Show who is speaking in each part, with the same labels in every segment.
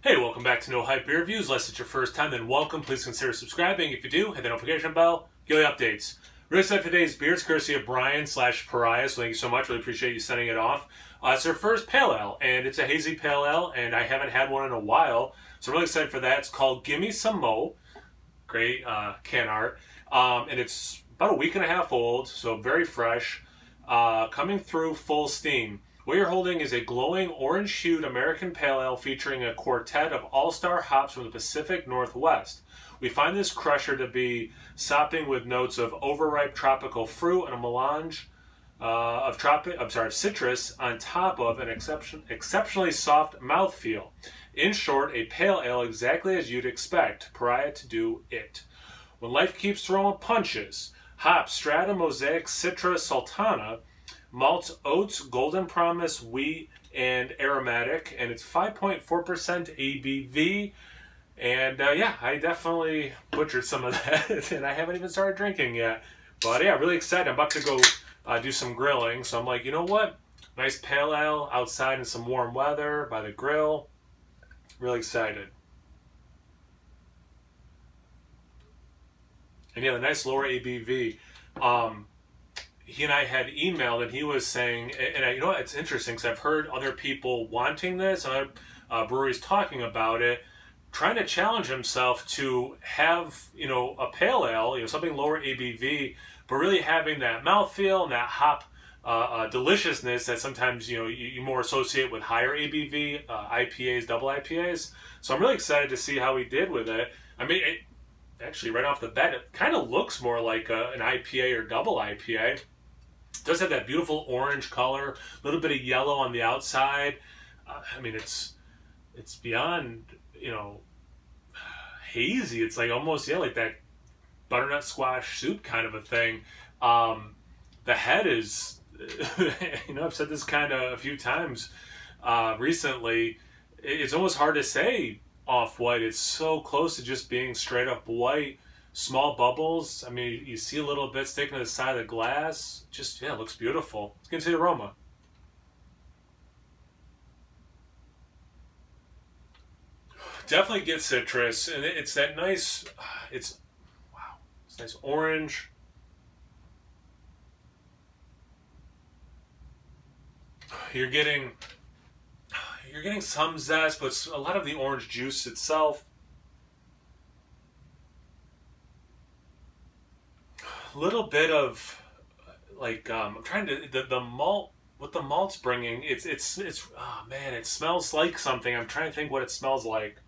Speaker 1: Hey, welcome back to No Hype Beer Reviews. Unless it's your first time, then welcome. Please consider subscribing. If you do, hit the notification bell, get the updates. Really excited for today's beer. It's courtesy of Brian/Pariah, so thank you so much. Really appreciate you sending it off. It's their first pale ale, and it's a hazy pale ale, and I haven't had one in a while, so I'm really excited for that. It's called Gimme Some Mo. Great can art. And it's about a week and a half old, so very fresh. Coming through full steam. What you're holding is a glowing orange-hued American Pale Ale featuring a quartet of all-star hops from the Pacific Northwest. We find this crusher to be sopping with notes of overripe tropical fruit and a melange of citrus on top of an exceptionally soft mouthfeel. In short, a pale ale exactly as you'd expect Pariah to do it. When life keeps throwing punches, hops, strata, mosaic, citra, sultana, malts, oats, golden promise, wheat, and aromatic, and it's 5.4% ABV. And I definitely butchered some of that, and I haven't even started drinking yet. But yeah, really excited. I'm about to go do some grilling, so I'm like, you know what? Nice pale ale outside in some warm weather by the grill. Really excited. And yeah, the nice lower ABV. He and I had emailed, and he was saying, and you know what, it's interesting because I've heard other people wanting this, and other breweries talking about it, trying to challenge himself to have, a pale ale, something lower ABV, but really having that mouthfeel and that hop deliciousness that sometimes, you more associate with higher ABV, IPAs, double IPAs. So I'm really excited to see how he did with it. I mean, actually, right off the bat, it kind of looks more like an IPA or double IPA. It does have that beautiful orange color, a little bit of yellow on the outside. It's beyond, hazy. It's like almost, like that butternut squash soup kind of a thing. The head is, I've said this kind of a few times recently. It's almost hard to say off-white. It's so close to just being straight up white. Small bubbles. I mean, you see a little bit sticking to the side of the glass. Just, it looks beautiful. Let's get into the aroma. Definitely get citrus, and it's that nice, it's nice orange. You're getting some zest, but it's a lot of the orange juice itself. Little bit of I'm trying to the malt, what the malt's bringing. It's oh man, it smells like something. I'm trying to think what it smells like.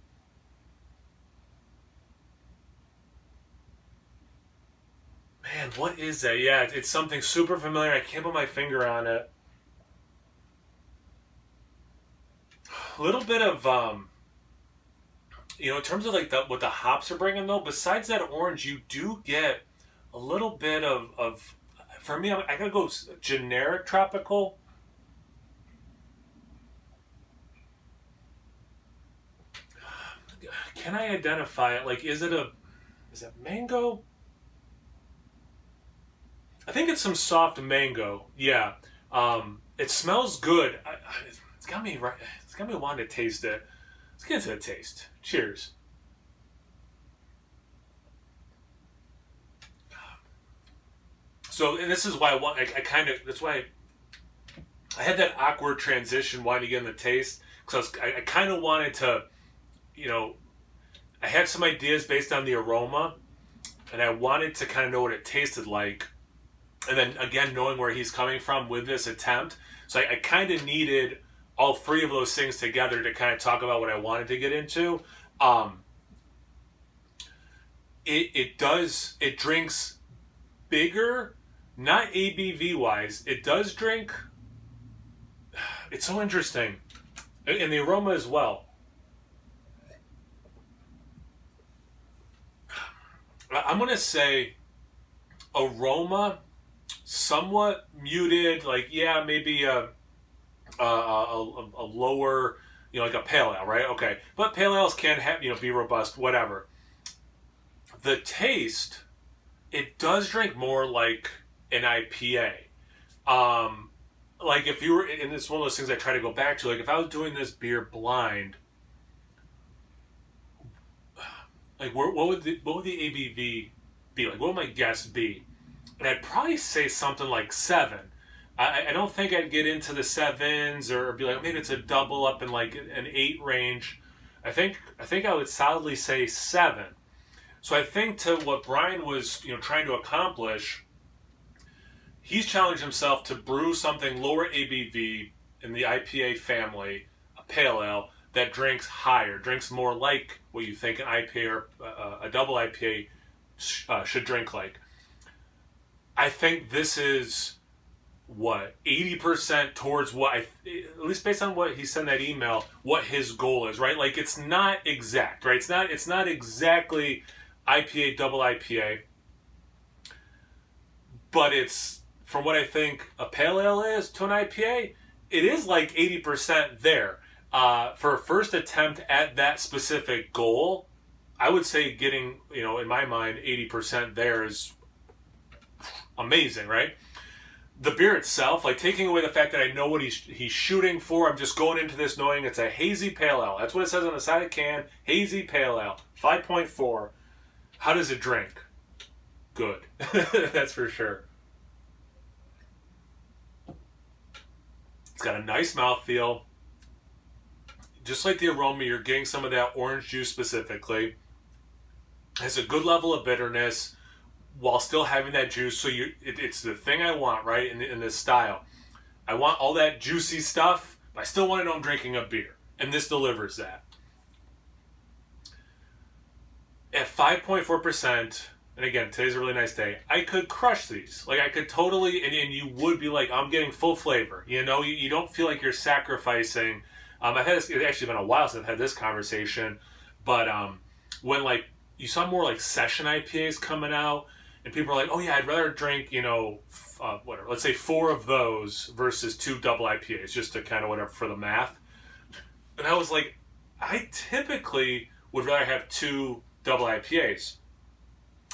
Speaker 1: Man, what is that? Yeah, it's something super familiar. I can't put my finger on it. A little bit of in terms of what the hops are bringing though. Besides that orange, you do get a little bit of for me, I gotta go generic tropical. Can I identify it? Is it mango? I think it's some soft mango. Yeah. It smells good. It's got me right. It's got me wanting to taste it. Let's get into the taste. Cheers. So, and this is why that's why I had that awkward transition wanting to get in the taste, because I kind of wanted to, I had some ideas based on the aroma, and I wanted to kind of know what it tasted like, and then again, knowing where he's coming from with this attempt. So I kind of needed all three of those things together to kind of talk about what I wanted to get into. It drinks bigger. Not ABV wise, it does drink. It's so interesting, and the aroma as well. I'm gonna say aroma, somewhat muted. Maybe a lower, like a pale ale, right? Okay, but pale ales can have be robust, whatever. The taste, it does drink more like an IPA. If you were, and it's one of those things I try to go back to, if I was doing this beer blind, like what would the ABV be? Like, what would my guess be? And I'd probably say something like 7. I don't think I'd get into the 7s or be like, maybe it's a double up in like an 8 range. I think I would solidly say 7. So I think to what Brian was trying to accomplish, he's challenged himself to brew something lower ABV in the IPA family, a pale ale that drinks higher, drinks more like what you think an IPA or a double IPA should drink like. I think this is what 80% towards what at least based on what he said in that email, what his goal is, right? Like, it's not exact, right? It's not exactly IPA double IPA, but it's, from what I think a pale ale is to an IPA, it is like 80% there. For a first attempt at that specific goal, I would say getting, in my mind, 80% there is amazing, right? The beer itself, like, taking away the fact that I know what he's shooting for, I'm just going into this knowing it's a hazy pale ale. That's what it says on the side of the can, hazy pale ale, 5.4. How does it drink? Good. That's for sure. It's got a nice mouthfeel. Just like the aroma, you're getting some of that orange juice specifically. It has a good level of bitterness while still having that juice. So it's the thing I want, right, in this style. I want all that juicy stuff, but I still want to know I'm drinking a beer. And this delivers that. At 5.4%, and again, today's a really nice day, I could crush these. Like, I could totally, and you would be like, I'm getting full flavor. You don't feel like you're sacrificing. I've had this, it's actually been a while since I've had this conversation, but when, like, you saw more, like, session IPAs coming out, and people are like, oh yeah, I'd rather drink, whatever, let's say 4 of those versus 2 double IPAs, just to kind of whatever for the math. And I was like, I typically would rather have 2 double IPAs.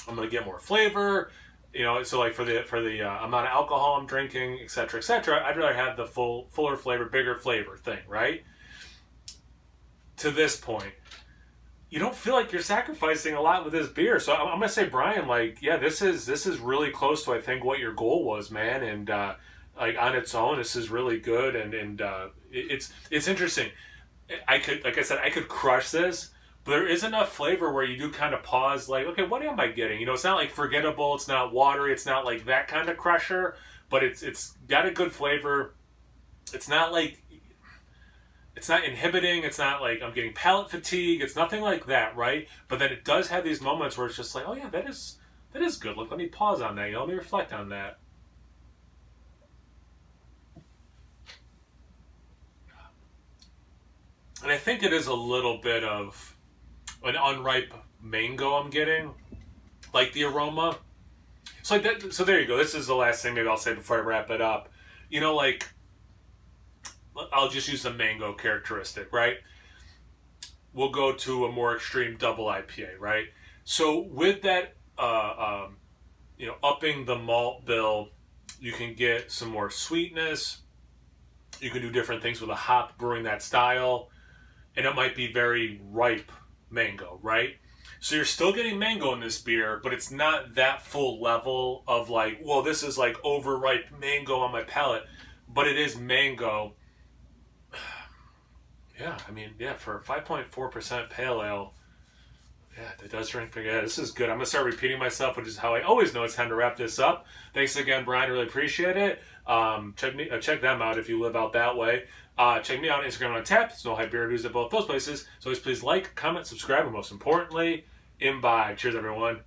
Speaker 1: I'm going to get more flavor, so like for the amount of alcohol I'm drinking, et cetera, I'd rather have the fuller flavor, bigger flavor thing, right? To this point, you don't feel like you're sacrificing a lot with this beer. So I'm going to say, Brian, like, yeah, this is really close to, I think, what your goal was, man. And like, on its own, this is really good. And it's interesting. I could crush this. But there is enough flavor where you do kind of pause, like, okay, what am I getting? It's not like forgettable, it's not watery, it's not like that kind of crusher, but it's got a good flavor. It's not like, it's not inhibiting, it's not like I'm getting palate fatigue, it's nothing like that, right? But then it does have these moments where it's just like, oh yeah, that is good. Look, let me pause on that, let me reflect on that. And I think it is a little bit of an unripe mango I'm getting, like the aroma. So like that. So there you go. This is the last thing maybe I'll say before I wrap it up. Like, I'll just use the mango characteristic, right? We'll go to a more extreme double IPA, right? So with that, upping the malt bill, you can get some more sweetness. You can do different things with a hop brewing that style, and it might be very ripe mango, right? So you're still getting mango in this beer, but it's not that full level of like, well, this is like overripe mango on my palate, but it is mango. Yeah, I mean, yeah, for a 5.4% pale ale, yeah, it does drink. Yeah, this is good. I'm going to start repeating myself, which is how I always know it's time to wrap this up. Thanks again, Brian. Really appreciate it. Check them out if you live out that way. Check me out on Instagram on Tap. It's No Hype Beer Reviews at both those places. So always please like, comment, subscribe, and most importantly, imbibe. Cheers, everyone.